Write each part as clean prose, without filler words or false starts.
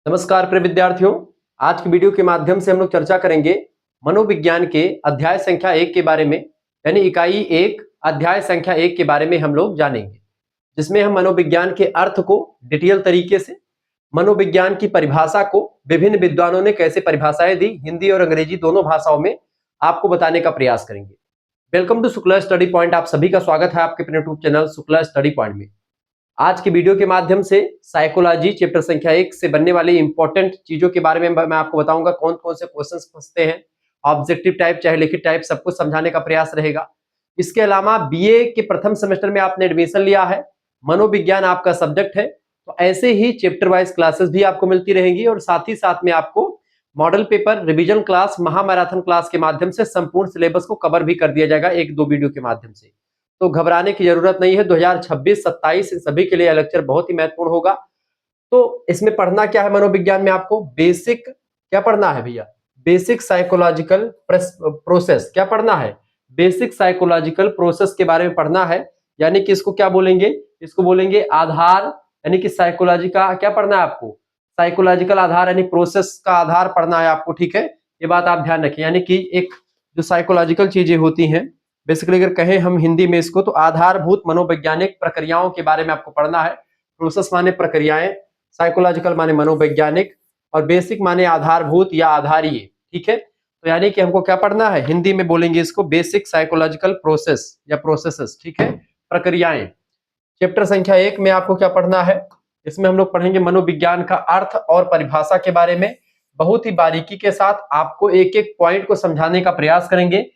नमस्कार प्रिय विद्यार्थियों। आज की वीडियो के माध्यम से हम लोग चर्चा करेंगे मनोविज्ञान के अध्याय संख्या 1 के बारे में, यानी इकाई 1 अध्याय संख्या 1 के बारे में हम लोग जानेंगे, जिसमें हम मनोविज्ञान के अर्थ को डिटेल तरीके से, मनोविज्ञान की परिभाषा को विभिन्न विद्वानों ने कैसे परिभाषाएं दी, हिंदी और अंग्रेजी दोनों भाषाओं में आपको बताने का प्रयास करेंगे। Welcome to Shukla study point. आप सभी का स्वागत है आपके अपने YouTube channel Shukla study point में। आज की वीडियो के माध्यम से साइकोलॉजी चैप्टर संख्या 1 से बनने वाली इंपॉर्टेंट चीजों के बारे में मैं आपको बताऊंगा। कौन कौन से क्वेश्चंस फंसते हैं, ऑब्जेक्टिव टाइप चाहे लिखित टाइप, सब कुछ समझाने का प्रयास रहेगा। इसके अलावा बीए के प्रथम सेमेस्टर में आपने एडमिशन लिया है, मनोविज्ञान आपका सब्जेक्ट है, तो ऐसे ही चैप्टर वाइज क्लासेस भी आपको मिलती रहेंगी और साथ ही साथ में आपको मॉडल पेपर, रिविजन क्लास, महामैराथन क्लास के माध्यम से संपूर्ण सिलेबस को कवर भी कर दिया जाएगा एक दो वीडियो के माध्यम से। तो घबराने की जरूरत नहीं है। 2026-27 इन सभी के लिए लेक्चर बहुत ही महत्वपूर्ण होगा। तो इसमें पढ़ना क्या है, मनोविज्ञान में आपको बेसिक क्या पढ़ना है भैया, बेसिक साइकोलॉजिकल प्रोसेस। क्या पढ़ना है? बेसिक साइकोलॉजिकल प्रोसेस के बारे में पढ़ना है। यानी कि इसको क्या बोलेंगे, इसको बोलेंगे आधार, यानी कि साइकोलॉजी का क्या पढ़ना है आपको, साइकोलॉजिकल आधार, यानी प्रोसेस का आधार पढ़ना है आपको। ठीक है, ये बात आप ध्यान रखें। यानी कि एक जो साइकोलॉजिकल चीजें होती हैं, बेसिकली अगर कहें हम हिंदी में इसको, तो आधारभूत मनोवैज्ञानिक प्रक्रियाओं के बारे में आपको पढ़ना है। प्रोसेस माने प्रक्रियाएं, साइकोलॉजिकल माने मनोवैज्ञानिक, और बेसिक माने आधारभूत या आधारीय। ठीक है, तो यानी कि हमको क्या पढ़ना है, हिंदी में बोलेंगे इसको बेसिक साइकोलॉजिकल प्रोसेस या प्रोसेसेस। ठीक है, प्रक्रियाएं। चैप्टर संख्या 1 में आपको क्या पढ़ना है, इसमें हम लोग पढ़ेंगे मनोविज्ञान का अर्थ और परिभाषा के बारे में। बहुत ही बारीकी के साथ आपको एक एक पॉइंट को समझाने का प्रयास करेंगे,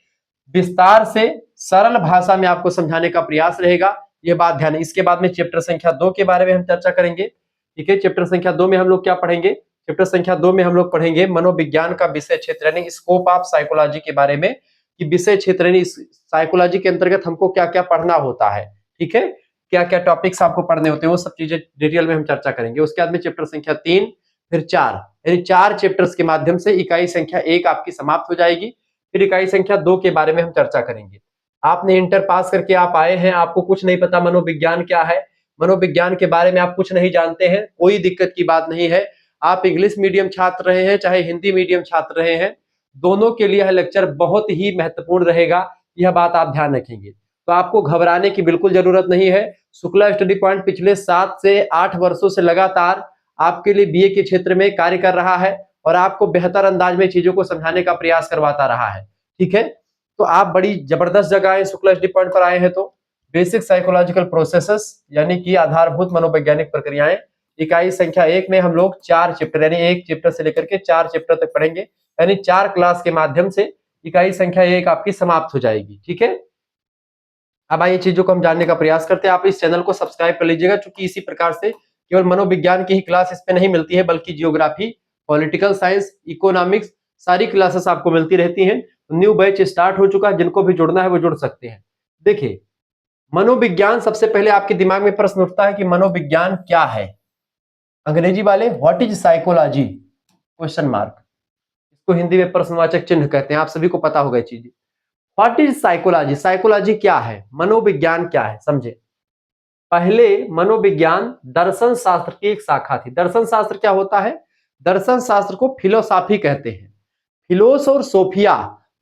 विस्तार से सरल भाषा में आपको समझाने का प्रयास रहेगा, यह बात ध्यान है। इसके बाद में चैप्टर संख्या 2 के बारे में हम चर्चा करेंगे। ठीक है, चैप्टर संख्या 2 में हम लोग क्या पढ़ेंगे, चैप्टर संख्या 2 में हम लोग पढ़ेंगे मनोविज्ञान का विषय क्षेत्र, यानी स्कोप ऑफ साइकोलॉजी के बारे में, कि विषय क्षेत्र यानी साइकोलॉजी के अंतर्गत हमको क्या क्या पढ़ना होता है। ठीक है, क्या क्या टॉपिक्स आपको पढ़ने होते हैं, वो सब चीजें डिटेल में हम चर्चा करेंगे। उसके बाद में चैप्टर संख्या 3 फिर 4, यानी 4 चैप्टर्स के माध्यम से इकाई संख्या 1 आपकी समाप्त हो जाएगी। फिर इकाई संख्या 2 के बारे में हम चर्चा करेंगे। आपने इंटर पास करके आप आए हैं, आपको कुछ नहीं पता मनोविज्ञान क्या है, मनोविज्ञान के बारे में आप कुछ नहीं जानते हैं, कोई दिक्कत की बात नहीं है। आप इंग्लिश मीडियम छात्र रहे हैं चाहे हिंदी मीडियम छात्र रहे हैं, दोनों के लिए यह लेक्चर बहुत ही महत्वपूर्ण रहेगा, यह बात आप ध्यान रखेंगे। तो आपको घबराने की बिल्कुल जरूरत नहीं है। शुक्ला स्टडी पॉइंट पिछले 7 से 8 वर्षों से लगातार आपके लिए बीए के क्षेत्र में कार्य कर रहा है और आपको बेहतर अंदाज में चीजों को समझाने का प्रयास करवाता रहा है। ठीक है, तो आप बड़ी जबरदस्त जगह है, शुक्ला स्टडी पॉइंट पर आए हैं। तो बेसिक साइकोलॉजिकल प्रोसेसेस यानी कि आधारभूत मनोवैज्ञानिक प्रक्रियाएं, इकाई संख्या 1 में हम लोग 4 चैप्टर, यानी 1 चैप्टर से लेकर के 4 चैप्टर तक पढ़ेंगे, यानी 4 क्लास के माध्यम से इकाई संख्या 1 आपकी समाप्त हो जाएगी। ठीक है, अब आइए चीजों को हम जानने का प्रयास करते हैं। आप इस चैनल को सब्सक्राइब कर लीजिएगा, क्योंकि इसी प्रकार से केवल मनोविज्ञान की ही क्लास इस पे नहीं मिलती है, बल्कि जियोग्राफी, पॉलिटिकल साइंस, इकोनॉमिक्स, सारी क्लासेस आपको मिलती रहती हैं। न्यू बैच स्टार्ट हो चुका है, जिनको भी जुड़ना है वो जुड़ सकते हैं। देखिए, मनोविज्ञान, सबसे पहले आपके दिमाग में प्रश्न उठता है कि मनोविज्ञान क्या है। अंग्रेजी वाले what is psychology, question mark, इसको हिंदी में प्रश्नवाचक चिन्ह कहते हैं। आप सभी को पता होगा ये चीज। व्हाट इज साइकोलॉजी, साइकोलॉजी क्या है, मनोविज्ञान क्या है, समझे। पहले मनोविज्ञान दर्शन शास्त्र की एक शाखा थी। दर्शन शास्त्र क्या होता है, दर्शन शास्त्र को फिलोसॉफी कहते हैं। फिलोस और सोफिया,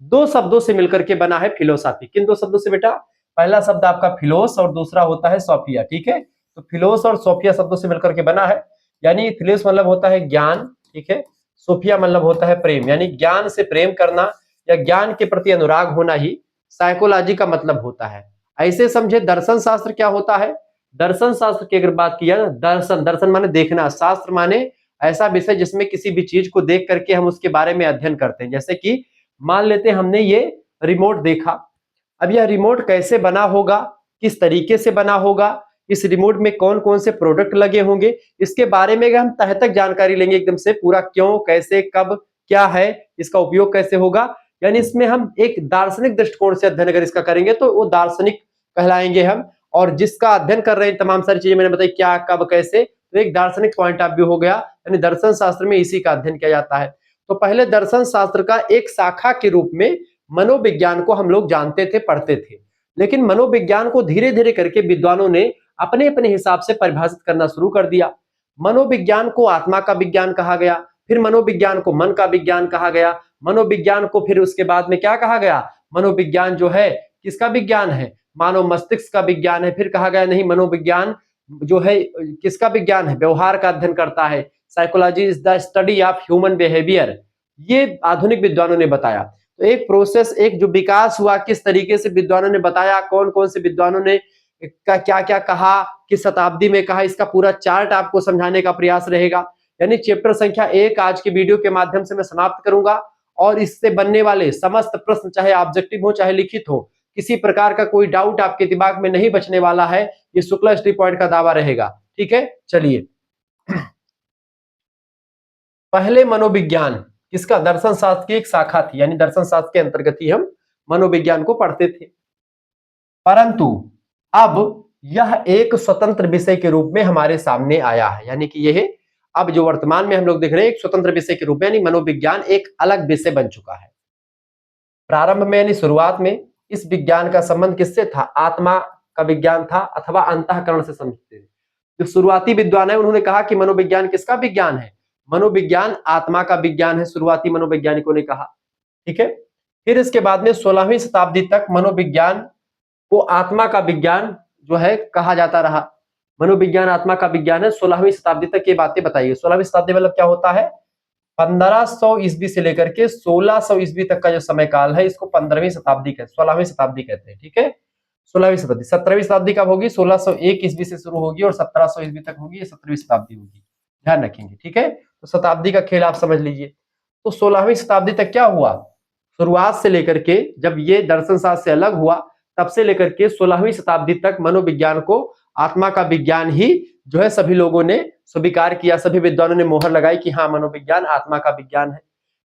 दो शब्दों से मिलकर के बना है फिलोसॉफी। किन दो शब्दों से बेटा, पहला शब्द आपका फिलोस और दूसरा होता है सोफिया। ठीक है, तो फिलोस और सोफिया शब्दों से मिलकर के बना है। यानी फिलोस मतलब होता है ज्ञान, ठीक है, सोफिया मतलब होता है प्रेम, यानी ज्ञान से प्रेम करना या ज्ञान के प्रति अनुराग होना ही साइकोलॉजी का मतलब होता है। ऐसे समझे, दर्शन शास्त्र क्या होता है, दर्शन शास्त्र की अगर बात किया, दर्शन, दर्शन माने देखना, शास्त्र माने ऐसा विषय जिसमें किसी भी चीज को देख करके हम उसके बारे में अध्ययन करते हैं। जैसे कि मान लेते हैं हमने ये रिमोट देखा, अब यह रिमोट कैसे बना होगा, किस तरीके से बना होगा, इस रिमोट में कौन कौन से प्रोडक्ट लगे होंगे, इसके बारे में हम तह तक जानकारी लेंगे एकदम से पूरा, क्यों, कैसे, कब, क्या है, इसका उपयोग कैसे होगा। यानी इसमें हम एक दार्शनिक दृष्टिकोण से अध्ययन अगर इसका करेंगे तो वो दार्शनिक कहलाएंगे हम। और जिसका अध्ययन कर रहे हैं, तमाम सारी चीजें मैंने बताई, क्या, कब, कैसे, तो एक दार्शनिक पॉइंट ऑफ व्यू हो गया। यानी दर्शन शास्त्र में इसी का अध्ययन किया जाता है। तो पहले दर्शन शास्त्र का एक शाखा के रूप में मनोविज्ञान को हम लोग जानते थे, पढ़ते थे। लेकिन मनोविज्ञान को धीरे धीरे करके विद्वानों ने अपने अपने हिसाब से परिभाषित करना शुरू कर दिया। मनोविज्ञान को आत्मा का विज्ञान कहा गया, फिर मनोविज्ञान को मन का विज्ञान कहा गया, मनोविज्ञान को फिर उसके बाद में क्या कहा गया, मनोविज्ञान जो है किसका विज्ञान है, मानव मस्तिष्क का विज्ञान है। फिर कहा गया नहीं, मनोविज्ञान जो है किसका विज्ञान है, व्यवहार का अध्ययन करता है, psychology is the study of human behaviour. ये आधुनिक विद्वानों ने बताया। तो एक प्रोसेस, एक जो विकास हुआ, किस तरीके से विद्वानों ने बताया, कौन कौन से विद्वानों ने क्या क्या कहा, किस शताब्दी में कहा, इसका पूरा चार्ट आपको समझाने का प्रयास रहेगा। यानी चैप्टर संख्या 1 आज के वीडियो के माध्यम से मैं समाप्त करूंगा, और इससे बनने वाले समस्त प्रश्न, चाहे ऑब्जेक्टिव हो चाहे लिखित हो, किसी प्रकार का कोई डाउट आपके दिमाग में नहीं बचने वाला है, ये शुक्ला स्टडी पॉइंट का दावा रहेगा। ठीक है, चलिए। पहले मनोविज्ञान किसका, दर्शन शास्त्र की एक शाखा थी, यानी दर्शन शास्त्र के अंतर्गत ही हम मनोविज्ञान को पढ़ते थे। परंतु अब यह एक स्वतंत्र विषय के रूप में हमारे सामने आया है, यानी कि यह अब जो वर्तमान में हम लोग देख रहे हैं एक स्वतंत्र विषय के रूप में, यानी मनोविज्ञान एक अलग विषय बन चुका है। प्रारंभ में यानी शुरुआत में इस विज्ञान का संबंध किससे था, आत्मा का विज्ञान था अथवा अंतःकरण से समझते थे। जो शुरुआती विद्वान है उन्होंने कहा कि मनोविज्ञान किसका विज्ञान है, मनोविज्ञान आत्मा का विज्ञान है, शुरुआती मनोवैज्ञानिकों ने कहा। ठीक है, फिर इसके बाद में 16वीं शताब्दी तक मनोविज्ञान को आत्मा का विज्ञान जो है कहा जाता रहा। मनोविज्ञान आत्मा का विज्ञान है, 16वीं शताब्दी तक ये बातें बताइए। 16वीं शताब्दी मतलब क्या होता है, 1500 ईस्वी से लेकर के 1600 ईस्वी तक का जो समय काल है, इसको 15वीं शताब्दी कहते हैं, 16वीं शताब्दी कहते हैं। ठीक है, 16वीं शताब्दी। 17वीं शताब्दी कब होगी, 1601 ईस्वी से शुरू होगी और 1700 ईस्वी तक होगी, ये 17वीं शताब्दी होगी, ध्यान रखेंगे। ठीक है, तो शताब्दी का खेल आप समझ लीजिए। तो 16वीं शताब्दी तक क्या हुआ, शुरुआत से लेकर के जब ये दर्शन शास्त्र से अलग हुआ तब से लेकर के 16वीं शताब्दी तक मनोविज्ञान को आत्मा का विज्ञान ही जो है सभी लोगों ने स्वीकार किया, सभी विद्वानों ने मोहर लगाई कि हाँ मनोविज्ञान आत्मा का विज्ञान है।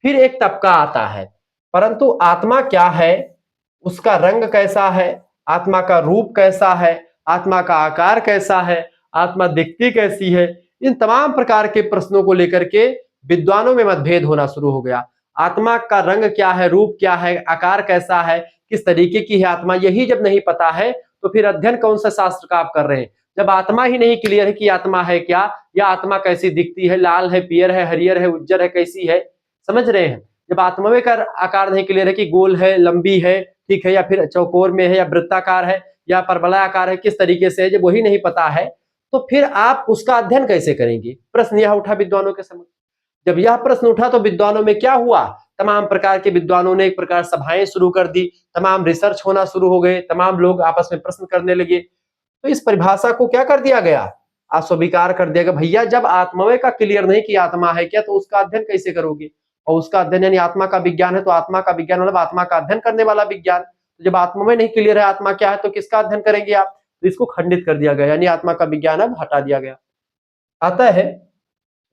फिर एक तबका आता है, परंतु आत्मा क्या है, उसका रंग कैसा है, आत्मा का रूप कैसा है, आत्मा का आकार कैसा है, आत्मा दिखती कैसी है, इन तमाम प्रकार के प्रश्नों को लेकर के विद्वानों में मतभेद होना शुरू हो गया। आत्मा का रंग क्या है, रूप क्या है, आकार कैसा है, किस तरीके की है आत्मा, यही जब नहीं पता है तो फिर अध्ययन कौन सा शास्त्र का आप कर रहे हैं। जब आत्मा ही नहीं क्लियर है कि आत्मा है क्या, या आत्मा कैसी दिखती है, लाल है, पीयर है, हरियर है, उज्जर है, कैसी है, समझ रहे हैं। जब आत्मा का आकार नहीं क्लियर है कि गोल है, लंबी है, ठीक है, या फिर चौकोर में है, या वृत्ताकार है, या परवलयाकार है, किस तरीके से है, जब वही नहीं पता है तो फिर आप उसका अध्ययन कैसे करेंगे। प्रश्न यह उठा विद्वानों के समझ। जब यह प्रश्न उठा तो विद्वानों में क्या हुआ, तमाम प्रकार के विद्वानों ने एक प्रकार सभाएं शुरू कर दी, तमाम रिसर्च होना शुरू हो गए, तमाम लोग आपस में प्रश्न करने लगे। तो इस परिभाषा को क्या कर दिया गया, अस्वीकार कर दिया गया। भैया जब आत्मा का क्लियर नहीं कि आत्मा है क्या, तो उसका अध्ययन कैसे करोगे। और उसका अध्ययन यानी आत्मा का विज्ञान है, तो आत्मा का विज्ञान मतलब आत्मा का अध्ययन करने वाला विज्ञान। तो जब आत्मा में नहीं क्लियर है आत्मा क्या है, तो किसका अध्ययन करेंगे आप। तो इसको खंडित कर दिया गया, यानी आत्मा का विज्ञान अब हटा दिया गया। आता है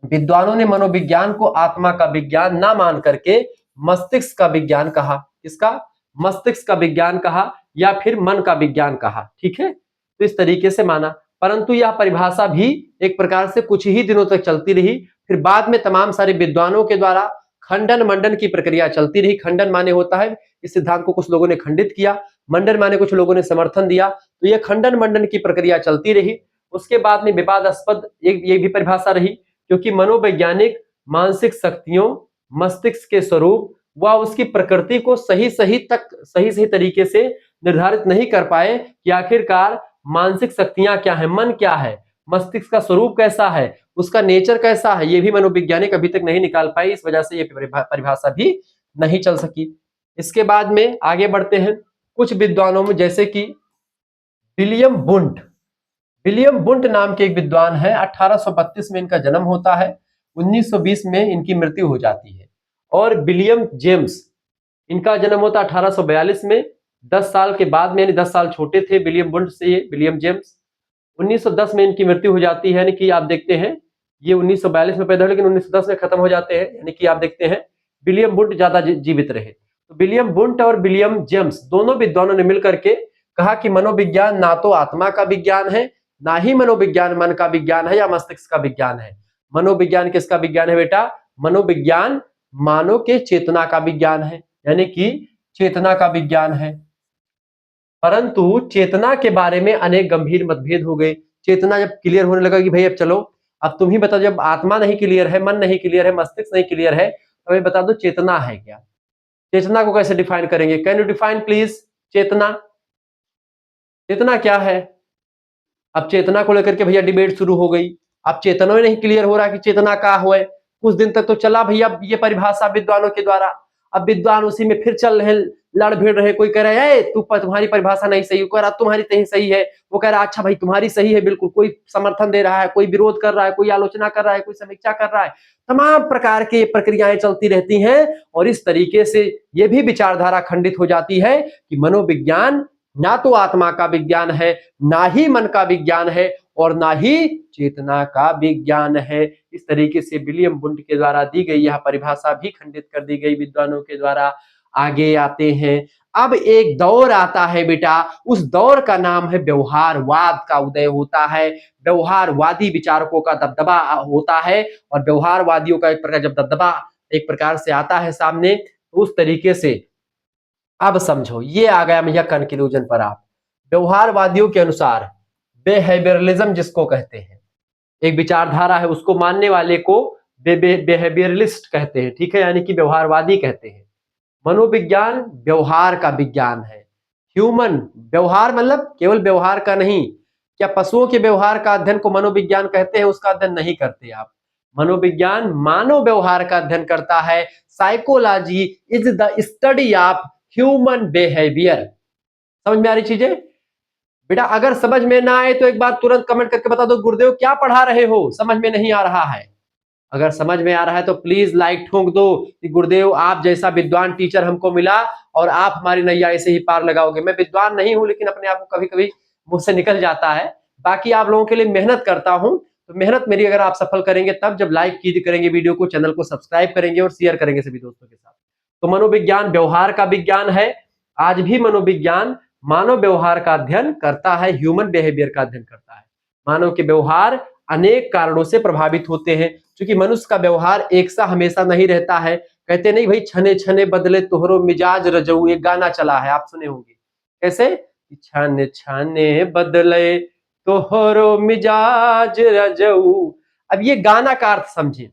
विद्वानों ने मनोविज्ञान को आत्मा का विज्ञान ना मान करके मस्तिष्क का विज्ञान कहा। किसका, मस्तिष्क का विज्ञान कहा, या फिर मन का विज्ञान कहा। ठीक है, तो इस तरीके से माना, परंतु यह परिभाषा भी एक प्रकार से कुछ ही दिनों तक चलती रही। फिर बाद में तमाम सारे विद्वानों के द्वारा खंडन मंडन की प्रक्रिया चलती रही। खंडन माने होता है इस सिद्धांत को कुछ लोगों ने खंडित किया, मंडन माने कुछ लोगों ने समर्थन दिया, तो यह खंडन मंडन की प्रक्रिया चलती रही। उसके बाद में विवादास्पद ये भी परिभाषा रही, क्योंकि मनोवैज्ञानिक मानसिक शक्तियों, मस्तिष्क के स्वरूप व उसकी प्रकृति को सही तरीके से निर्धारित नहीं कर पाए कि आखिरकार मानसिक शक्तियां क्या है, मन क्या है, मस्तिष्क का स्वरूप कैसा है, उसका नेचर कैसा है, ये भी मनोवैज्ञानिक अभी तक नहीं निकाल पाए। इस वजह से ये परिभाषा भी नहीं चल सकी। इसके बाद में आगे बढ़ते हैं। कुछ विद्वानों में जैसे कि विलियम बुंट, विलियम बुंट नाम के एक विद्वान है, 1832 में इनका जन्म होता है, 1920 में इनकी मृत्यु हो जाती है। और विलियम जेम्स, इनका जन्म होता 1842 में, 10 साल के बाद में, यानी 10 साल छोटे थे विलियम बुंट से ये विलियम जेम्स। 1910 में इनकी मृत्यु हो जाती है, यानी कि आप देखते हैं ये 1942 में पैदा हुए लेकिन 1910 में खत्म हो जाते हैं, यानी कि आप देखते हैं विलियम बुंट ज्यादा जीवित रहे। तो विलियम बुंट और विलियम जेम्स दोनों विद्वानों ने मिलकर के कहा कि मनोविज्ञान ना तो आत्मा का विज्ञान है, ना ही मनोविज्ञान मन का विज्ञान है या मस्तिष्क का विज्ञान है। मनोविज्ञान किसका विज्ञान है बेटा, मनोविज्ञान मानव के चेतना का विज्ञान है, यानी कि चेतना का विज्ञान है। परंतु चेतना के बारे में अनेक गंभीर मतभेद हो गए। चेतना जब क्लियर होने लगा कि भाई अब चलो अब तुम ही बताओ, जब आत्मा नहीं क्लियर है, मन नहीं क्लियर है, मस्तिष्क नहीं क्लियर है, तो हमें बता दो चेतना है क्या? चेतना को कैसे डिफाइन करेंगे? कैन यू डिफाइन प्लीज चेतना? चेतना क्या है? अब चेतना को लेकर के भैया डिबेट शुरू हो गई। अब चेतना में नहीं क्लियर हो रहा कि चेतना क्या है। कुछ दिन तक तो चला भैया ये परिभाषा विद्वानों के द्वारा, अब विद्वान उसी में फिर चल रहे, लड़ भिड़ रहे। कोई कह रहा है तुम्हारी परिभाषा नहीं सही, कह रहा तुम्हारी नहीं सही है, वो कह रहा अच्छा भाई तुम्हारी सही है बिल्कुल। कोई समर्थन दे रहा है, कोई विरोध कर रहा है, कोई आलोचना कर रहा है, कोई समीक्षा कर रहा है। तमाम प्रकार की प्रक्रियाएं चलती रहती हैं और इस तरीके से ये भी विचारधारा खंडित हो जाती है कि मनोविज्ञान ना तो आत्मा का विज्ञान है, ना ही मन का विज्ञान है, और ना ही चेतना का विज्ञान है। इस तरीके से विलियम वुंट के द्वारा दी गई यह परिभाषा भी खंडित कर दी गई विद्वानों के द्वारा। आगे आते हैं, अब एक दौर आता है बेटा, उस दौर का नाम है व्यवहारवाद का उदय होता है। व्यवहारवादी विचारकों का दबदबा होता है, और व्यवहारवादियों का एक प्रकार जब दबदबा एक प्रकार से आता है सामने, तो उस तरीके से अब समझो ये आ गया भैया कंक्लूजन पर। आप व्यवहारवादियों के अनुसार बिहेवियरलिज्म जिसको कहते हैं, एक विचारधारा है, उसको मानने वाले को बिहेवियरलिस्ट कहते हैं, ठीक है, यानी कि व्यवहारवादी कहते हैं। मनोविज्ञान व्यवहार का विज्ञान है। ह्यूमन व्यवहार मतलब केवल व्यवहार का नहीं, क्या पशुओं के व्यवहार का अध्ययन को मनोविज्ञान कहते हैं? उसका अध्ययन नहीं करते आप। मनोविज्ञान मानव व्यवहार का अध्ययन करता है। Psychology is the study of human behaviour. समझ में आ रही चीजें बेटा? अगर समझ में ना आए तो एक बार तुरंत कमेंट करके बता दो, गुरुदेव क्या पढ़ा रहे हो, समझ में नहीं आ रहा है। अगर समझ में आ रहा है तो प्लीज लाइक ठोक दो कि गुरुदेव आप जैसा विद्वान टीचर हमको मिला और आप हमारी नैया ऐसे ही पार लगाओगे। मैं विद्वान नहीं हूं, लेकिन अपने आप को कभी कभी मुझसे निकल जाता है। बाकी आप लोगों के लिए मेहनत करता हूं, तो मेहनत मेरी अगर आप सफल करेंगे तब जब लाइक करेंगे वीडियो को, चैनल को सब्सक्राइब करेंगे और शेयर करेंगे सभी दोस्तों के साथ। तो मनोविज्ञान व्यवहार का विज्ञान है। आज भी मनोविज्ञान मानव व्यवहार का अध्ययन करता है, ह्यूमन बिहेवियर का अध्ययन करता है। मानव के व्यवहार अनेक कारणों से प्रभावित होते हैं, क्योंकि मनुष्य का व्यवहार एक सा हमेशा नहीं रहता है। कहते नहीं भाई छने छने बदले तोहरो मिजाज रजऊ, एक गाना चला है, आप सुने होंगे। कैसे? छने छने बदले तोहरो मिजाज रजऊ। अब ये गाना का अर्थ समझे।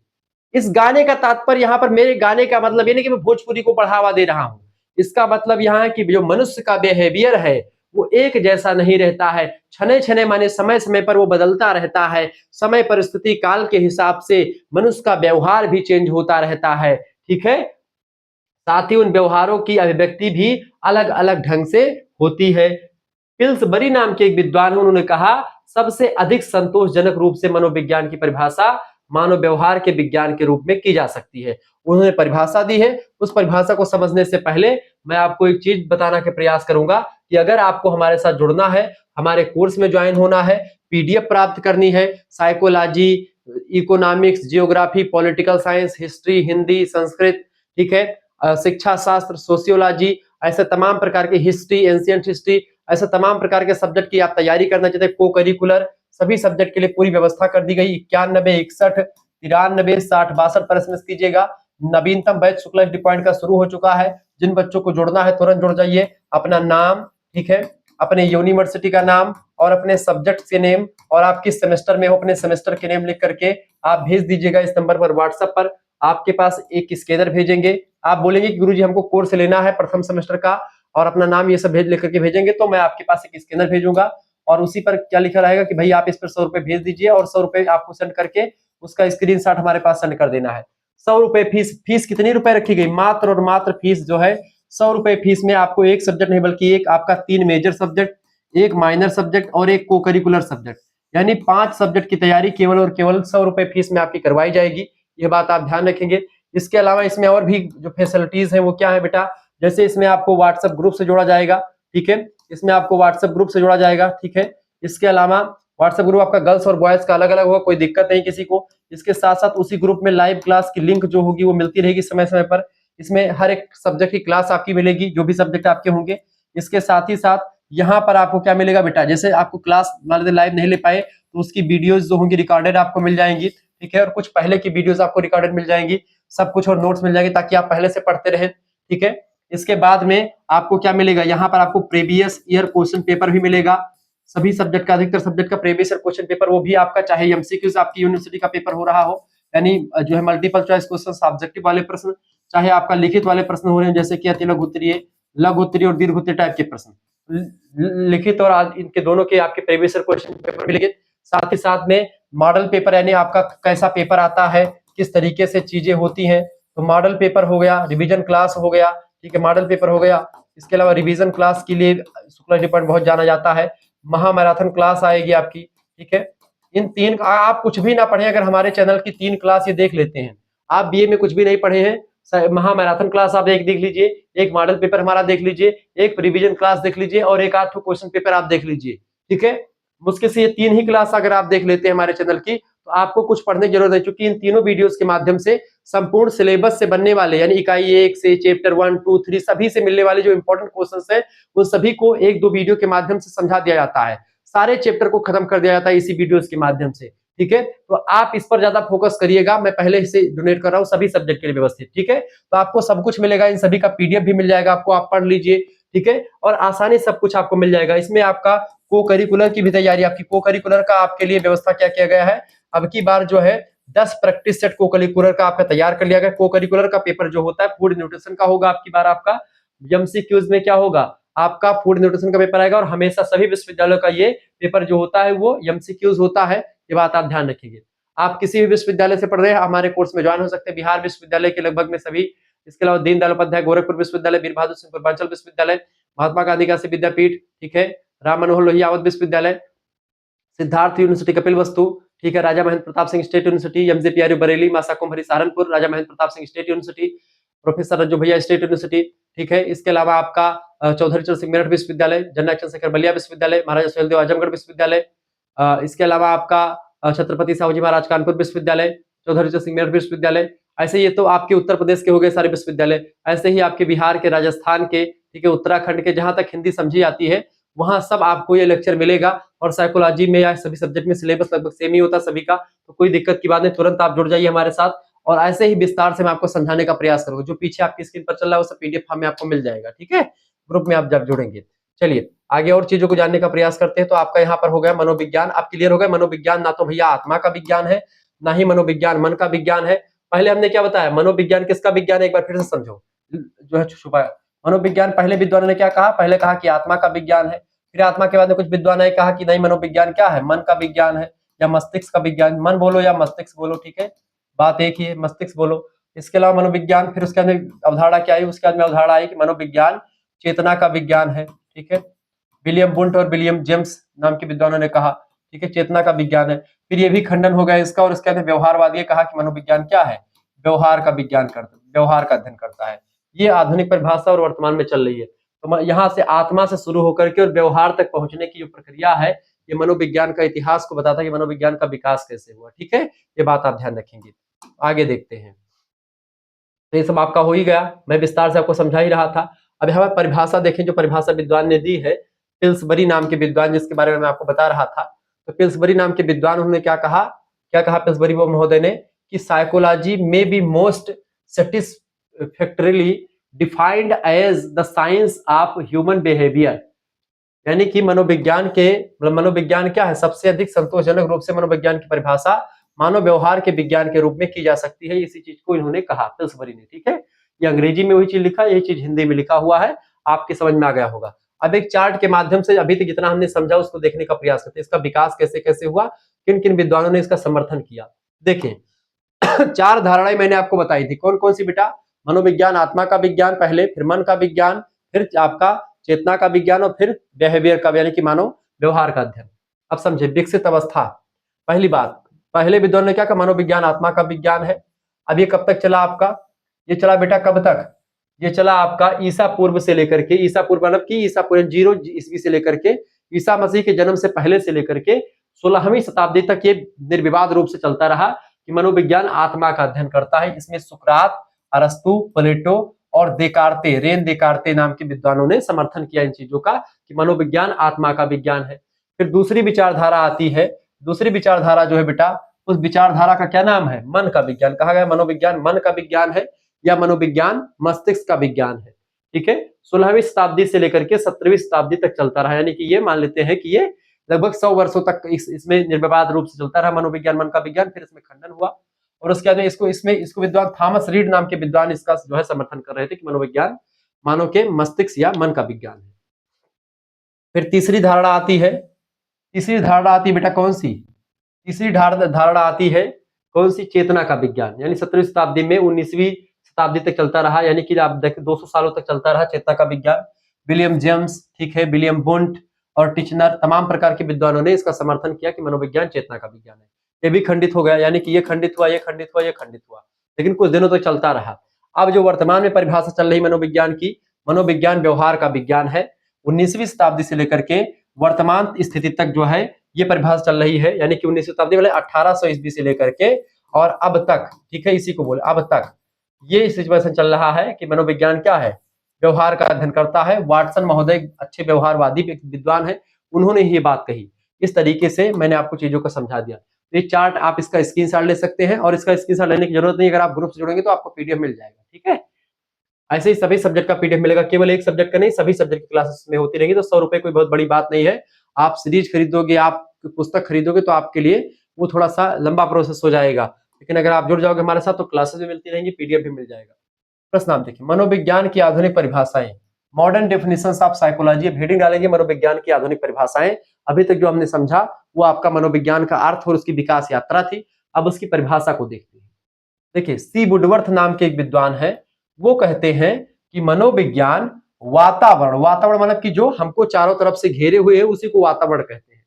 इस गाने का तात्पर्य यहाँ पर, मेरे गाने का मतलब ये नहीं कि मैं भोजपुरी को बढ़ावा दे रहा हूं। इसका मतलब यहाँ है कि जो मनुष्य का बिहेवियर है वो एक जैसा नहीं रहता है। छने छने माने समय समय पर वो बदलता रहता है। समय परिस्थिति काल के हिसाब से मनुष्य का व्यवहार भी चेंज होता रहता है, ठीक है। साथ ही उन व्यवहारों की अभिव्यक्ति भी अलग अलग ढंग से होती है। पिल्सबरी नाम के एक विद्वान, उन्होंने कहा सबसे अधिक संतोषजनक रूप से मनोविज्ञान की परिभाषा मानव व्यवहार के विज्ञान के रूप में की जा सकती है। उन्होंने परिभाषा दी है। उस परिभाषा को समझने से पहले मैं आपको एक चीज बताना के प्रयास करूंगा कि अगर आपको हमारे साथ जुड़ना है, हमारे कोर्स में ज्वाइन होना है, पीडीएफ प्राप्त करनी है, psychology, economics, geography, political science, history, Hindi, Sanskrit, ठीक है, शिक्षा शास्त्र, सोशियोलॉजी, ऐसे तमाम प्रकार के हिस्ट्री, एंशिएंट हिस्ट्री, ऐसे तमाम प्रकार के सब्जेक्ट की आप तैयारी करना चाहते हैं, को करिकुलर सभी सब्जेक्ट के लिए पूरी व्यवस्था कर दी गई। 91 61 93 60 62 पर एसएमएस कीजिएगा। नवीनतम बैच शुक्ला एचडी पॉइंट का शुरू हो चुका है। जिन बच्चों को जुड़ना है तुरंत जुड़ जाइए। अपना नाम, ठीक है, अपने यूनिवर्सिटी का नाम और अपने सब्जेक्ट के नेम, और आप किस सेमेस्टर में हो अपने सेमेस्टर के नेम लिख करके आप भेज दीजिएगा इस नंबर पर व्हाट्सएप पर। आपके पास एक स्कैनर भेजेंगे। आप बोलेंगे कि गुरुजी हमको कोर्स लेना है प्रथम सेमेस्टर का, और अपना नाम ये सब लिख करके भेजेंगे, तो मैं आपके पास एक स्कैनर भेजूंगा और उसी पर क्या लिखा रहेगा कि भाई आप इस पर 100 रुपए भेज दीजिए, और 100 रुपए आपको सेंड करके उसका स्क्रीनशॉट हमारे पास सेंड कर देना है। 100 रुपए फीस। फीस कितनी रुपए रखी गई? मात्र और मात्र फीस जो है 100 रुपए फीस में आपको एक सब्जेक्ट नहीं बल्कि एक आपका 3 मेजर सब्जेक्ट, एक माइनर सब्जेक्ट और एक को करिकुलर सब्जेक्ट, यानी 5 सब्जेक्ट की तैयारी केवल और केवल 100 रुपए फीस में आपकी करवाई जाएगी। ये बात आप ध्यान रखेंगे। इसके अलावा इसमें और भी जो फैसिलिटीज है वो क्या है बेटा? जैसे इसमें आपको व्हाट्सएप ग्रुप से जोड़ा जाएगा, ठीक है, इसमें आपको व्हाट्सएप ग्रुप से जोड़ा जाएगा, ठीक है। इसके अलावा व्हाट्सएप ग्रुप आपका गर्ल्स और बॉयज का अलग अलग होगा, कोई दिक्कत नहीं किसी को। इसके साथ साथ उसी ग्रुप में लाइव क्लास की लिंक जो होगी वो मिलती रहेगी समय समय पर। इसमें हर एक सब्जेक्ट की क्लास आपकी मिलेगी, जो भी सब्जेक्ट आपके होंगे। इसके साथ ही साथ यहाँ पर आपको क्या मिलेगा बेटा? जैसे आपको क्लास मान लीजिए लाइव नहीं ले पाए तो उसकी वीडियोज जो होंगी रिकॉर्डेड आपको मिल जाएंगी, ठीक है, और कुछ पहले की वीडियोज आपको रिकॉर्डेड मिल जाएंगी, सब कुछ, और नोट्स मिल जाएंगे ताकि आप पहले से पढ़ते रहे, ठीक है। इसके बाद में आपको क्या मिलेगा? यहाँ पर आपको प्रीवियस ईयर क्वेश्चन पेपर भी मिलेगा, सभी सब्जेक्ट का, अधिकतर सब्जेक्ट का प्रीवियस ईयर क्वेश्चन पेपर, वो भी आपका चाहे एमसीक्यूज आपकी यूनिवर्सिटी का पेपर हो रहा हो, यानी जो है मल्टीपल चॉइस क्वेश्चन, ऑब्जेक्टिव वाले प्रश्न, चाहे आपका लिखित वाले प्रश्न हो रहे हैं, जैसे कि अति लघु उत्तरीय, लघु उत्तरीय और दीर्घ उत्तरीय टाइप के प्रश्न, लिखित और इनके दोनों के आपके प्रीवियस ईयर क्वेश्चन पेपर मिलेंगे। साथ ही साथ में मॉडल पेपर, यानी आपका कैसा पेपर आता है, किस तरीके से चीजें होती हैं, तो मॉडल पेपर हो गया, रिवीजन क्लास हो गया, ठीक है, मॉडल पेपर हो गया। इसके अलावा रिवीजन क्लास के लिए शुक्ला डिपार्टमेंट बहुत जाना जाता है, महामैराथन क्लास आएगी आपकी, ठीक है। इन तीन, आप कुछ भी ना पढ़े, अगर हमारे चैनल की 3 क्लास ये देख लेते हैं, आप बीए में कुछ भी नहीं पढ़े हैं, महामैराथन क्लास आप एक देख लीजिए, एक मॉडल पेपर हमारा देख लीजिए, एक रिवीजन क्लास देख लीजिए और एक 8 क्वेश्चन पेपर आप देख लीजिए, ठीक है। मुश्किल से ये 3 ही क्लास अगर आप देख लेते हैं हमारे चैनल की, तो आपको कुछ पढ़ने की जरूरत है, क्योंकि इन तीनों वीडियोस के माध्यम से संपूर्ण सिलेबस से बनने वाले, यानी इकाई 1 से चैप्टर 1, 2, 3 सभी से मिलने वाले जो इंपॉर्टेंट क्वेश्चंस हैं, उन सभी को 1-2 वीडियो के माध्यम से समझा दिया जाता है। सारे चैप्टर को खत्म कर दिया जाता है इसी वीडियोस के माध्यम से, ठीक है। तो आप इस पर ज्यादा फोकस करिएगा, मैं पहले से डोनेट कर रहा हूँ सभी सब्जेक्ट के लिए व्यवस्थित, ठीक है। तो आपको सब कुछ मिलेगा, इन सभी का पीडीएफ भी मिल जाएगा आपको, आप पढ़ लीजिए, ठीक है, और आसानी सब कुछ आपको मिल जाएगा। इसमें आपका को करिकुलर की भी तैयारी, आपकी को करिकुलर का आपके लिए व्यवस्था क्या किया गया है, अब की बार जो है 10 प्रैक्टिस सेट को करिकुलर का आपका तैयार कर लिया गया। को करिकुलर का पेपर जो होता है फूड न्यूट्रिशन का होगा आपकी बार, आपका एमसीक्यूज में क्या होगा, आपका फूड न्यूट्रिशन का पेपर आएगा, और हमेशा सभी विश्वविद्यालयों का ये पेपर जो होता है वो एमसीक्यूज होता है, ये बात आप ध्यान रखिए। आप किसी भी विश्वविद्यालय से पढ़ रहे हैं, हमारे कोर्स में ज्वाइन हो सकते हैं, बिहार विश्वविद्यालय के लगभग में सभी, इसके अलावा दीनदयाल उपाध्याय गोरखपुर विश्वविद्यालय, वीर बहादुर सिंह पूर्वांचल विश्वविद्यालय, महात्मा गांधी काशी विद्यापीठ, ठीक है, राम मनोहर लोहिया अवध विश्वविद्यालय, सिद्धार्थ यूनिवर्सिटी कपिलवस्तु, ठीक है, Raja Mahendra Pratap Singh state university, MJP आर्य बरेली, मासा कुंभरी Saharanpur, Raja Mahendra Pratap Singh state university, professor Rajju Bhaiya state university, ठीक है। इसके अलावा आपका चौधरी चरण सिंह मेरठ विश्वविद्यालय, जननायक चंद्रशेखर बलिया विश्वविद्यालय, महाराजा सुहेलदेव आजमगढ़ विश्वविद्यालय, इसके अलावा आपका छत्रपति साहू महाराज कानपुर विश्वविद्यालय, चौधरी चरण सिंह मेरठ विश्वविद्यालय। ऐसे ये तो आपके उत्तर प्रदेश के हो गए सारे विश्वविद्यालय, ऐसे ही आपके बिहार के, राजस्थान के, ठीक है, उत्तराखंड के, जहां तक हिंदी समझी आती है वहां सब आपको ये लेक्चर मिलेगा। और साइकोलॉजी में या सभी सब्जेक्ट में सिलेबस लगभग सेम ही होता है सभी का, तो कोई दिक्कत की बात नहीं, तुरंत आप जुड़ जाइए हमारे साथ, और ऐसे ही विस्तार से मैं आपको समझाने का प्रयास करूंगा। जो पीछे आपकी स्क्रीन पर चल रहा है वो सब पीडीएफ में आपको मिल जाएगा, ठीक है, ग्रुप में आप जब जुड़ेंगे। चलिए आगे और चीजों को जानने का प्रयास करते हैं। तो आपका यहाँ पर हो गया मनोविज्ञान, आप क्लियर हो गए। मनोविज्ञान ना तो भैया आत्मा का विज्ञान है, ना ही मनोविज्ञान मन का विज्ञान है। पहले हमने क्या बताया, मनोविज्ञान किसका विज्ञान है, एक बार फिर से समझो, जो है छुपा मनोविज्ञान, पहले विद्वानों ने क्या कहा, पहले कहा कि आत्मा का विज्ञान है, फिर आत्मा के बाद में कुछ विद्वानों ने कहा कि नहीं, मनोविज्ञान क्या है, मन का विज्ञान है या मस्तिष्क का विज्ञान, मन बोलो या मस्तिष्क बोलो, ठीक है, बात एक ही है, मस्तिष्क बोलो। इसके अलावा मनोविज्ञान, फिर उसके बाद अवधारणा क्या आई, उसके बाद में अवधारणा आई कि मनोविज्ञान चेतना का विज्ञान है, ठीक है, विलियम वुंट और विलियम जेम्स नाम के विद्वानों ने कहा, ठीक है, चेतना का विज्ञान है। फिर ये भी खंडन हो गया इसका, और इसके बाद व्यवहारवादी कहा कि मनोविज्ञान क्या है, व्यवहार का विज्ञान करता, व्यवहार का अध्ययन करता है। ये आधुनिक परिभाषा और वर्तमान में चल रही है। तो यहाँ से आत्मा से शुरू होकर के और व्यवहार तक पहुंचने की जो प्रक्रिया है, ये मनोविज्ञान का इतिहास को बताता है कि मनोविज्ञान का विकास कैसे हुआ, ठीक है, ये बात आप ध्यान रखेंगे। आगे देखते हैं। तो ये सब आपका हो ही गया, मैं विस्तार से आपको समझा ही रहा था। अब हमें परिभाषा देखें, जो परिभाषा विद्वान ने दी है, पिल्सबरी नाम के विद्वान, जिसके बारे में मैं आपको बता रहा था। तो पिल्सबरी नाम के विद्वान, उन्होंने क्या कहा, पिल्सबरी महोदय ने, कि साइकोलॉजी में be most satisfactorily defined as the science of human behaviour, यानी कि मनोविज्ञान क्या है, सबसे अधिक संतोषजनक रूप से मनोविज्ञान की परिभाषा मानव व्यवहार के विज्ञान के रूप में की जा सकती है। इसी चीज को इन्होंने कहा पिल्सबरी ने, ठीक है। ये अंग्रेजी में वही चीज लिखा है, यही चीज हिंदी में लिखा हुआ है, आपके समझ में आ गया होगा। अब एक चार्ट के माध्यम से अभी तक जितना हमने समझा उसको देखने का प्रयास करते हैं, इसका विकास कैसे कैसे हुआ, किन किन विद्वानों ने इसका समर्थन किया। देखें 4 धारणाएं मैंने आपको बताई थी, कौन कौन सी बेटा, मनोविज्ञान आत्मा का विज्ञान पहले, फिर मन का विज्ञान, फिर आपका चेतना का विज्ञान, और फिर बिहेवियर का, यानी कि मानव व्यवहार का अध्ययन। अब समझे, विकसित अवस्था, पहली बात, पहले विद्वान ने क्या कहा, मनोविज्ञान आत्मा का विज्ञान है। अब ये कब तक चला आपका, ये चला बेटा कब तक, ये चला आपका ईसा पूर्व से लेकर के, ईसा पूर्व मतलब कि ईसा पूर्व 0 ईस्वी से लेकर के ईसा मसीह के जन्म से पहले से लेकर के 16वीं शताब्दी तक ये निर्विवाद रूप से चलता रहा कि मनोविज्ञान आत्मा का अध्ययन करता है। इसमें सुकरात, अरस्तु, प्लेटो और देकार्ते, रेन देकार्ते नाम के विद्वानों ने समर्थन किया इन चीजों का कि मनोविज्ञान आत्मा का विज्ञान है। फिर दूसरी विचारधारा आती है, दूसरी विचारधारा जो है बेटा, उस विचारधारा का क्या नाम है, मन का विज्ञान। कहा गया मनोविज्ञान मन का विज्ञान है या मनोविज्ञान मस्तिष्क का विज्ञान है, ठीक है। 16वीं शताब्दी से लेकर के 17वीं शताब्दी तक चलता रहा, यानी कि ये मान लेते हैं कि ये लगभग 100 वर्षों तक इसमें निर्विवाद रूप से चलता रहा मनोविज्ञान, मन का विज्ञान। फिर इसमें खंडन हुआ और उसके बाद में इसको विद्वान थॉमस रीड नाम के विद्वान इसका जो है समर्थन कर रहे थे कि मनोविज्ञान मानव के मस्तिष्क या मन का विज्ञान है। फिर तीसरी धारणा आती है, बेटा कौन सी? तीसरी धारणा आती है कौन सी? चेतना का विज्ञान। यानी 17वीं शताब्दी में 19वीं शताब्दी तक चलता रहा, यानी कि आप देखें 200 सालों तक चलता रहा चेतना का विज्ञान। विलियम जेम्स, ठीक है, विलियम बुंट और टिचनर, तमाम प्रकार के विद्वानों ने इसका समर्थन किया कि मनोविज्ञान चेतना का विज्ञान है। ये भी खंडित हो गया, यानी कि ये खंडित हुआ, ये खंडित हुआ, ये खंडित हुआ, लेकिन कुछ दिनों तक चलता रहा। अब जो वर्तमान में परिभाषा चल रही मनोविज्ञान की, मनोविज्ञान व्यवहार का विज्ञान है। 19वीं शताब्दी से लेकर के वर्तमान स्थिति तक जो है ये परिभाषा चल रही है, यानी कि 19वीं शताब्दी वाले 1800 ईस्वी से लेकर के और अब तक, ठीक है, इसी को बोले अब तक ये सिचुएशन चल रहा है कि मनोविज्ञान क्या है? व्यवहार का अध्ययन करता है। वाटसन महोदय अच्छे व्यवहारवादी विद्वान है, उन्होंने ये बात कही। इस तरीके से मैंने आपको चीजों को समझा दिया। ये चार्ट आप इसका स्क्रीनशॉट ले सकते हैं और इसका स्क्रीनशॉट लेने की जरूरत नहीं, अगर आप ग्रुप से जुड़ेंगे तो आपको पीडीएफ मिल जाएगा, ठीक है। ऐसे ही सभी सब्जेक्ट का पीडीएफ मिलेगा, केवल एक सब्जेक्ट का नहीं, सभी सब्जेक्ट की क्लासेस में होती रहेगी। तो 100 रुपए कोई बहुत बड़ी बात नहीं है। आप सीरीज खरीदोगे, आप पुस्तक खरीदोगे तो आपके लिए वो थोड़ा सा लंबा प्रोसेस हो जाएगा, लेकिन अगर आप जुड़ जाओगे हमारे साथ तो क्लासेस भी मिलती रहेंगी, पीडीएफ भी मिल जाएगा। प्रश्न आप देखिए, मनोविज्ञान की आधुनिक परिभाषाएं, मॉडर्न डेफिनेशंस ऑफ साइकोलॉजी। अब हेडिंग डालेंगे मनोविज्ञान की आधुनिक परिभाषाएं। अभी तक जो हमने समझा वो आपका मनोविज्ञान का अर्थ और उसकी विकास यात्रा थी। अब उसकी परिभाषा को देखते हैं। देखिए, सी वुडवर्थ नाम के एक विद्वान है, वो कहते हैं कि मनोविज्ञान वातावरण, मतलब कि जो हमको चारों तरफ से घेरे हुए है उसी को वातावरण कहते हैं।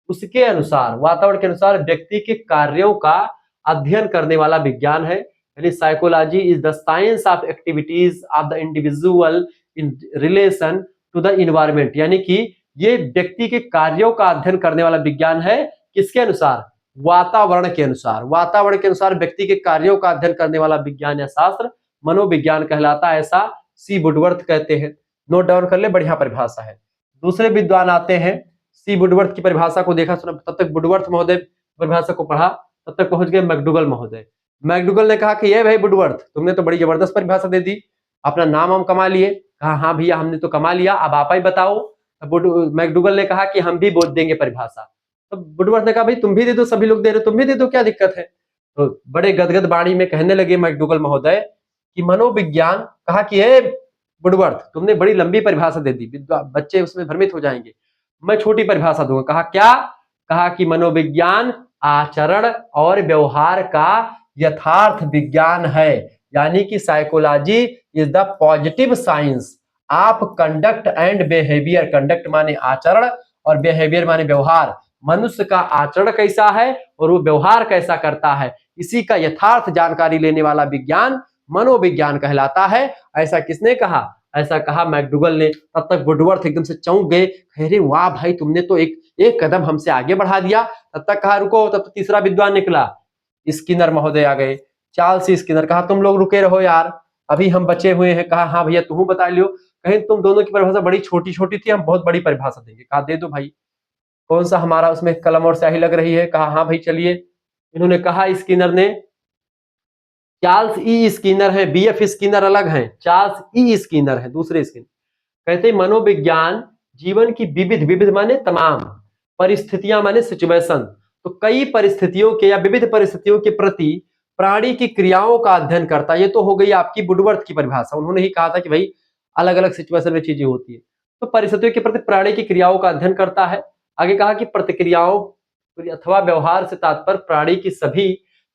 उसके अनुसार, वातावरण के अनुसार व्यक्ति के कार्यों का अध्ययन करने वाला विज्ञान है। यानी psychology is the science of activities of the individual in relation to the environment. यानी कि ये व्यक्ति के कार्यों का अध्ययन करने वाला विज्ञान है। किसके अनुसार? वातावरण के अनुसार। वातावरण के अनुसार व्यक्ति के कार्यों का अध्ययन करने वाला विज्ञान या शास्त्र मनोविज्ञान कहलाता है, ऐसा सी वुडवर्थ कहते हैं। नोट डाउन कर ले, बढ़िया परिभाषा है। दूसरे विद्वान आते हैं, सी वुडवर्थ की परिभाषा को देखा सुना, तब तक वुडवर्थ महोदय परिभाषा को पढ़ा, तब तक पहुंच गए मैकडूगल महोदय। मैकडूगल ने कहा कि ये भाई वुडवर्थ, तुमने तो बड़ी जबरदस्त परिभाषा दे दी, अपना नाम हम कमा लिए। कहा हाँ भैया हमने तो कमा लिया, अब आप ही बताओ। मैकडूगल ने कहा कि हम भी बोल देंगे परिभाषा। तो वुडवर्थ ने कहा भाई तुम भी दे दो, सभी लोग दे रहे, तुम भी दे दो, क्या दिक्कत है। तो बड़े गदगद बाणी में कहने लगे मैकडूगल महोदय कि मनोविज्ञान, कहा कि हे वुडवर्थ तुमने बड़ी लंबी परिभाषा दे दी, बच्चे उसमें भ्रमित हो जाएंगे, मैं छोटी परिभाषा दूंगा। कहा क्या? कहा कि मनोविज्ञान आचरण और व्यवहार का यथार्थ विज्ञान है। यानी कि psychology is the positive science of conduct and behaviour. Conduct माने आचरण और बिहेवियर माने व्यवहार। मनुष्य का आचरण कैसा है और वो व्यवहार कैसा करता है, इसी का यथार्थ जानकारी लेने वाला विज्ञान मनोविज्ञान कहलाता है। ऐसा किसने कहा? ऐसा कहा मैकडूगल ने। तब तक वुडवर्थ एकदम से चौंक गए, अरे वाह भाई तुमने तो एक कदम हमसे आगे बढ़ा दिया। तब तक कहा रुको, तब तक तीसरा विद्वान निकला, स्किनर महोदय आ गए, चार्ल्स स्किनर। कहा तुम लोग रुके रहो यार, अभी हम बचे हुए हैं। कहा हाँ भैया तुम बता लियो, कहीं तुम दोनों की परिभाषा बड़ी छोटी छोटी थी, हम बहुत बड़ी परिभाषा देंगे। कहा दे दो भाई, कौन सा हमारा उसमें कलम और स्याही लग रही है? कहा हाँ भाई चलिए। इन्होंने कहा, स्किनर ने, चार्ल्स ई स्किनर है, बीएफ स्किनर अलग हैं, चार्ल्स ई स्किनर है दूसरे स्किनर। कहते मनोविज्ञान जीवन की विविध माने तमाम, परिस्थितियां माने सिचुएशन, तो कई परिस्थितियों के या विविध परिस्थितियों के प्रति प्राणी की क्रियाओं का अध्ययन करता है। ये तो हो गई आपकी वुडवर्थ की परिभाषा, उन्होंने ही कहा था कि भाई अलग अलग सिचुएशन में चीजें होती है। तो परिस्थितियों के प्रति प्राणी की क्रियाओं का अध्ययन करता है। आगे कहा कि प्रतिक्रियाओं अथवा व्यवहार से तात्पर्य प्राणी की सभी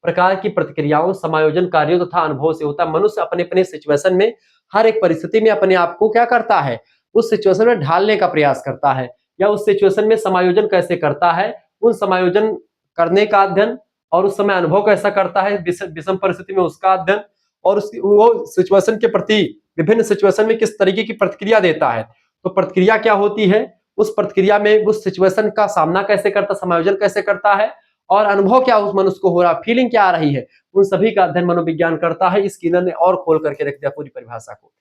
प्रकार की प्रतिक्रियाओं, समायोजन कार्यों तथा अनुभव से होता है। मनुष्य अपने अपने सिचुएशन में, हर एक परिस्थिति में अपने आप को क्या करता है, उस सिचुएशन में ढालने का प्रयास करता है, या उस सिचुएशन में समायोजन कैसे करता है, उन समायोजन करने का अध्ययन, और उस समय अनुभव कैसा करता है विषम परिस्थिति में उसका अध्ययन, और उसकी वो सिचुएशन के प्रति विभिन्न सिचुएशन में किस तरीके की प्रतिक्रिया देता है। तो प्रतिक्रिया क्या होती है, उस प्रतिक्रिया में उस सिचुएशन का सामना कैसे करता, समायोजन कैसे करता है, और अनुभव क्या उस मनुष्य को हो रहा, फीलिंग क्या आ रही है, उन सभी का अध्ययन मनोविज्ञान करता है। स्किनर ने और खोल करके रख दिया पूरी परिभाषा को।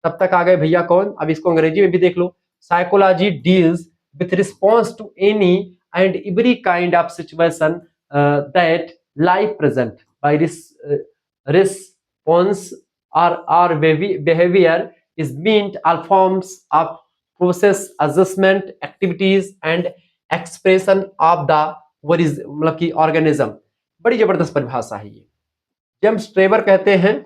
तब तक आ गए भैया कौन, अब इसको अंग्रेजी में भी देख लो। Psychology deals with response to any and every kind of situation that life present by response और behaviour is meant all forms of process adjustment activities and expression of the मतलब की ऑर्गेनिज्म। बड़ी जबरदस्त परिभाषा है ये। जेम्स ट्रेवर कहते हैं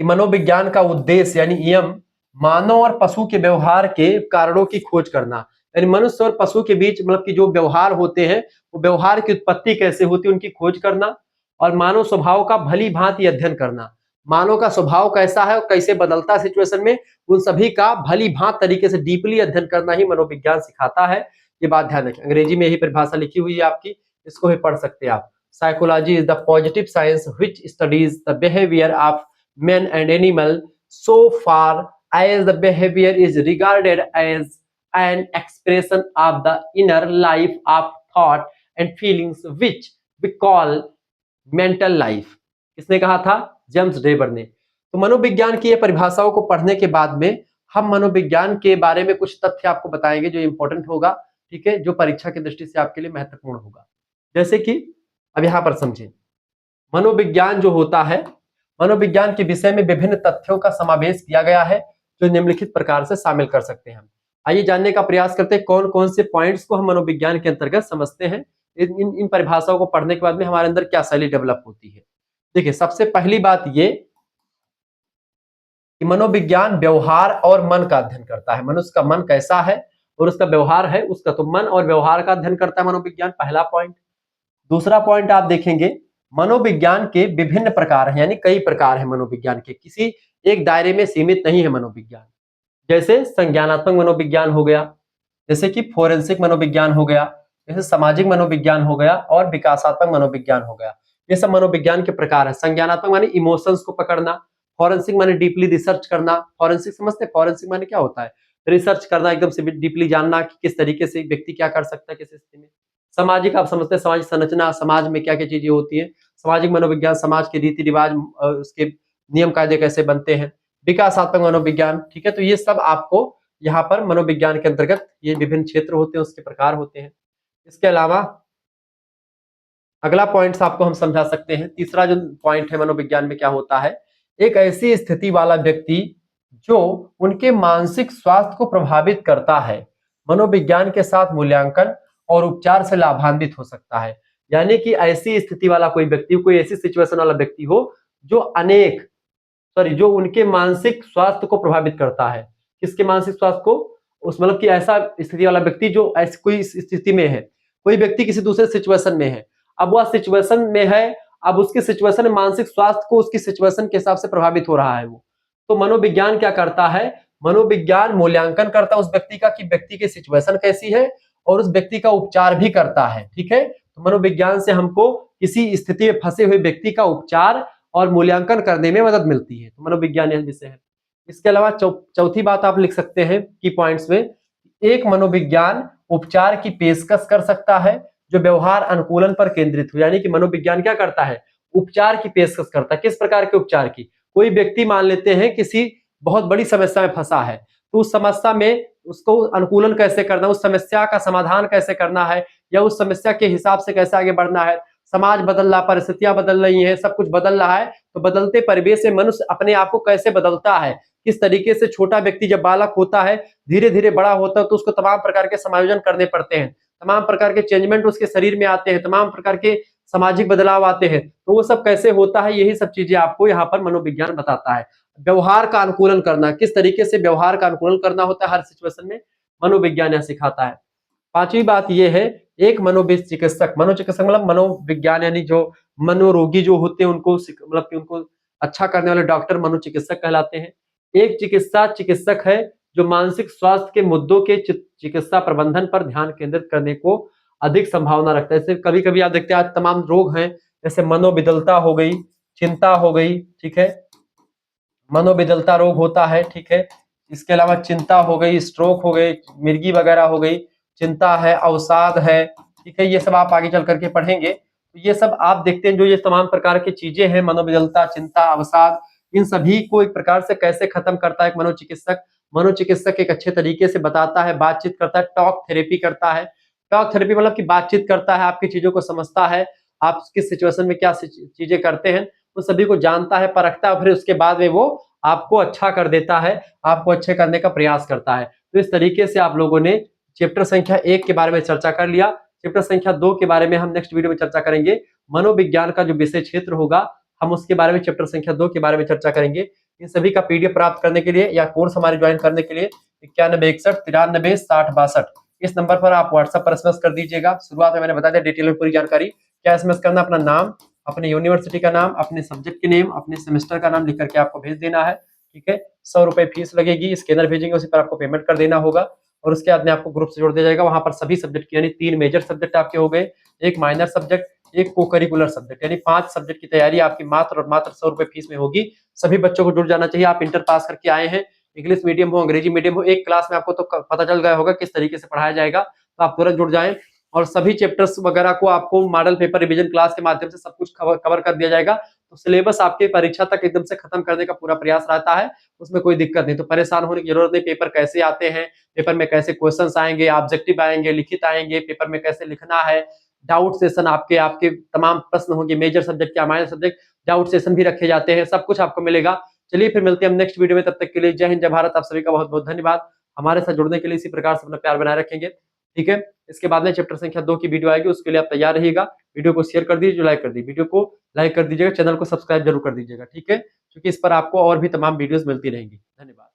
कि मनोविज्ञान का उद्देश्य यानी एम मानव और पशु के व्यवहार के कारणों की खोज करना, यानी मनुष्य और पशु के बीच मतलब कि जो व्यवहार होते हैं वो व्यवहार की उत्पत्ति कैसे होती है उनकी खोज करना, और मानव स्वभाव का भली भांति अध्ययन करना। मानव का स्वभाव कैसा है और कैसे बदलता है सिचुएशन में, उन सभी का भली भांति तरीके से डीपली अध्ययन करना ही मनोविज्ञान सिखाता है। ये बात ध्यान रखें। अंग्रेजी में यही परिभाषा लिखी हुई है आपकी, इसको भी पढ़ सकते हैं आप। Psychology is the positive science which studies the behaviour of men and animal so far as the behavior is regarded as an expression of the inner life of thought and feelings which we call mental life। किसने कहा था? James Drabble ने। तो मनोविज्ञान की ये परिभाषाओं को पढ़ने के बाद में हम मनोविज्ञान के बारे में कुछ तथ्य आपको बताएंगे जो इंपॉर्टेंट होगा, ठीक है, जो परीक्षा की दृष्टि से आपके लिए महत्वपूर्ण होगा। जैसे कि अब यहां पर समझें, मनोविज्ञान जो होता है, मनोविज्ञान के विषय में विभिन्न तथ्यों का समावेश किया गया है जो निम्नलिखित प्रकार से शामिल कर सकते हैं हम। आइए जानने का प्रयास करते हैं कौन कौन से पॉइंट्स को हम मनोविज्ञान के अंतर्गत समझते हैं। इन परिभाषाओं को पढ़ने के बाद में हमारे अंदर क्या शैली डेवलप होती है। देखिए, सबसे पहली बात ये कि मनोविज्ञान व्यवहार और मन का अध्ययन करता है। मनुष्य का मन कैसा है और उसका व्यवहार है उसका, तो मन और व्यवहार का अध्ययन करता है मनोविज्ञान, पहला पॉइंट। दूसरा पॉइंट आप देखेंगे, मनोविज्ञान के विभिन्न प्रकार हैं, यानी कई प्रकार हैं मनोविज्ञान के, किसी एक दायरे में सीमित नहीं है मनोविज्ञान। जैसे संज्ञानात्मक मनोविज्ञान हो गया, जैसे कि फोरेंसिक मनोविज्ञान हो गया, जैसे सामाजिक मनोविज्ञान हो गया और विकासात्मक मनोविज्ञान हो गया। ये सब मनोविज्ञान के प्रकार है। संज्ञानात्मक माने इमोशंस को पकड़ना, फोरेंसिक माने डीपली रिसर्च करना। फोरेंसिक समझते हैं? फोरेंसिक माने क्या होता है? रिसर्च करना, एकदम से डीपली जानना कि किस तरीके से व्यक्ति क्या कर सकता है किस स्थिति में। सामाजिक आप समझते हैं, सामाजिक संरचना, समाज में क्या क्या चीजें होती है। सामाजिक मनोविज्ञान, समाज के रीति रिवाज, उसके नियम कायदे कैसे बनते हैं। विकासात्मक मनोविज्ञान, ठीक है, तो ये सब आपको यहाँ पर मनोविज्ञान के अंतर्गत ये विभिन्न क्षेत्र होते हैं, उसके प्रकार होते हैं। इसके अलावा अगला पॉइंट्स आपको हम समझा सकते हैं। तीसरा जो पॉइंट है मनोविज्ञान में क्या होता है, एक ऐसी स्थिति वाला व्यक्ति जो उनके मानसिक स्वास्थ्य को प्रभावित करता है, मनोविज्ञान के साथ मूल्यांकन और उपचार से लाभान्वित हो सकता है। यानी कि ऐसी स्थिति वाला कोई व्यक्ति, कोई ऐसी सिचुएशन वाला व्यक्ति हो जो उनके मानसिक स्वास्थ्य को प्रभावित करता है। किसके मानसिक स्वास्थ्य को? उस मतलब कि ऐसा स्थिति वाला व्यक्ति जो ऐसी कोई स्थिति में है, कोई व्यक्ति किसी दूसरे सिचुएशन में है, अब वह सिचुएशन में है, अब उसकी सिचुएशन में मानसिक स्वास्थ्य को उसकी सिचुएशन के हिसाब से प्रभावित हो रहा है वो, तो मनोविज्ञान क्या करता है? मनोविज्ञान मूल्यांकन करता है उस व्यक्ति का कि व्यक्ति की सिचुएशन कैसी है और उस व्यक्ति का उपचार भी करता है, ठीक है। तो मनोविज्ञान से हमको किसी स्थिति में फंसे हुए व्यक्ति का उपचार और मूल्यांकन करने में मदद मिलती है। तो मनोविज्ञान यह विषय है। इसके अलावा चौथी बात आप लिख सकते हैं की पॉइंट्स में, एक मनोविज्ञान उपचार की पेशकश कर सकता है जो व्यवहार अनुकूलन पर केंद्रित हो। यानी कि मनोविज्ञान क्या करता है? उपचार की पेशकश करता है। किस प्रकार के उपचार की? कोई व्यक्ति मान लेते हैं किसी बहुत बड़ी समस्या में फंसा है, तो उस समस्या में उसको अनुकूलन कैसे करना, उस समस्या का समाधान कैसे करना है, या उस समस्या के हिसाब से कैसे आगे बढ़ना है। समाज बदल रहा, परिस्थितियां बदल रही हैं, सब कुछ बदल रहा है, तो बदलते परिवेश में मनुष्य अपने आप को कैसे बदलता है, किस तरीके से छोटा व्यक्ति जब बालक होता है धीरे धीरे बड़ा होता है तो उसको तमाम प्रकार के समायोजन करने पड़ते हैं, तमाम प्रकार के चेंजमेंट उसके शरीर में आते हैं, तमाम प्रकार के सामाजिक बदलाव आते हैं, तो वो सब कैसे होता है, यही सब चीजें आपको यहाँ पर मनोविज्ञान बताता है। व्यवहार का अनुकूलन करना, किस तरीके से व्यवहार का अनुकूलन करना होता है हर सिचुएशन में, मनोविज्ञान यह सिखाता है। पांचवी बात यह है, एक मनोचिकित्सक मतलब मनोविज्ञान यानी जो मनोरोगी जो होते हैं उनको मतलब कि उनको अच्छा करने वाले डॉक्टर मनोचिकित्सक कहलाते हैं। एक चिकित्सक है जो मानसिक स्वास्थ्य के मुद्दों के चिकित्सा प्रबंधन पर ध्यान केंद्रित करने को अधिक संभावना रखता है। जैसे कभी कभी आप देखते हैं आज तमाम रोग हैं, जैसे मनोविदलता हो गई, चिंता हो गई, ठीक है, मनोविदलता रोग होता है, ठीक है। इसके अलावा चिंता हो गई, स्ट्रोक हो गई, मिर्गी वगैरह हो गई, चिंता है, अवसाद है, ठीक है, ये सब आप आगे चल करके पढ़ेंगे। तो ये सब आप देखते हैं जो ये तमाम प्रकार की चीजें हैं, मनोविदलता, चिंता, अवसाद, इन सभी को एक प्रकार से कैसे खत्म करता है एक मनोचिकित्सक। मनोचिकित्सक एक अच्छे तरीके से बताता है, बातचीत करता है, टॉक थेरेपी करता है। टॉक थेरेपी मतलब कि बातचीत करता है, आपकी चीजों को समझता है, आप किस सिचुएशन में क्या चीजें करते हैं उन सभी को जानता है, परखता है, फिर उसके बाद में वो आपको अच्छा कर देता है, आपको अच्छे करने का प्रयास करता है। तो इस तरीके से आप लोगों ने चैप्टर संख्या 1 के बारे में चर्चा कर लिया। चैप्टर संख्या 2 के बारे में हम नेक्स्ट वीडियो में चर्चा करेंगे। मनोविज्ञान का जो विषय क्षेत्र होगा हम उसके बारे में चैप्टर संख्या 2 के बारे में चर्चा करेंगे। इन सभी का पीडीएफ प्राप्त करने के लिए या कोर्स हमारे ज्वाइन करने के लिए 9161936062 इस नंबर पर आप व्हाट्सएप पर एसएमएस कर दीजिएगा। शुरुआत में मैंने बता दिया डिटेल में पूरी जानकारी। क्या एसएमएस करना, अपना नाम, अपने यूनिवर्सिटी का नाम, अपने सब्जेक्ट के नेम, अपने सेमेस्टर का नाम लिख करके आपको भेज देना है। ठीक है, 100 रुपए फीस लगेगी, स्कैनर भेजेंगे उसी पर आपको पेमेंट कर देना होगा और उसके बाद में आपको ग्रुप से जोड़ दिया जाएगा। वहां पर सभी सब्जेक्ट यानी 3 मेजर सब्जेक्ट आपके हो गए, एक माइनर सब्जेक्ट, एक को करिकुलर सब्जेक्ट, यानी 5 सब्जेक्ट की तैयारी आपकी मात्र और मात्र 100 रुपए फीस में होगी। सभी बच्चों को जुड़ जाना चाहिए। आप इंटर पास करके आए हैं, इंग्लिश मीडियम हो, अंग्रेजी मीडियम हो, एक क्लास में आपको तो पता चल गया होगा किस तरीके से पढ़ाया जाएगा, तो आप तुरंत जुड़ जाएं। और सभी चैप्टर्स वगैरह को आपको मॉडल पेपर रिवीजन क्लास के माध्यम से सब कुछ कवर कर दिया जाएगा। तो सिलेबस आपके परीक्षा तक एकदम से खत्म करने का पूरा प्रयास रहता है, उसमें कोई दिक्कत नहीं। तो परेशान होने की जरूरत नहीं। पेपर कैसे आते हैं, पेपर में कैसे क्वेश्चंस आएंगे, ऑब्जेक्टिव आएंगे, लिखित आएंगे, पेपर में कैसे लिखना है, डाउट सेशन आपके आपके तमाम प्रश्न होंगे, मेजर सब्जेक्ट या माइनर सब्जेक्ट डाउट सेशन भी रखे जाते हैं, सब कुछ आपको मिलेगा। चलिए फिर मिलते हैं हम नेक्स्ट वीडियो में, तब तक के लिए जय हिंद जय भारत। आप सभी का बहुत बहुत धन्यवाद। हमारे साथ जुड़ने के लिए इसी प्रकार से अपना प्यार बनाए रखेंगे। ठीक है, इसके बाद में चैप्टर संख्या 2 की वीडियो आएगी, उसके लिए आप तैयार रहिएगा। वीडियो को शेयर कर दीजिए, लाइक कर दीजिए, वीडियो को लाइक कर दीजिएगा, चैनल को सब्सक्राइब जरूर कर दीजिएगा। ठीक है, क्योंकि इस पर आपको और भी तमाम वीडियोस मिलती रहेंगी। धन्यवाद।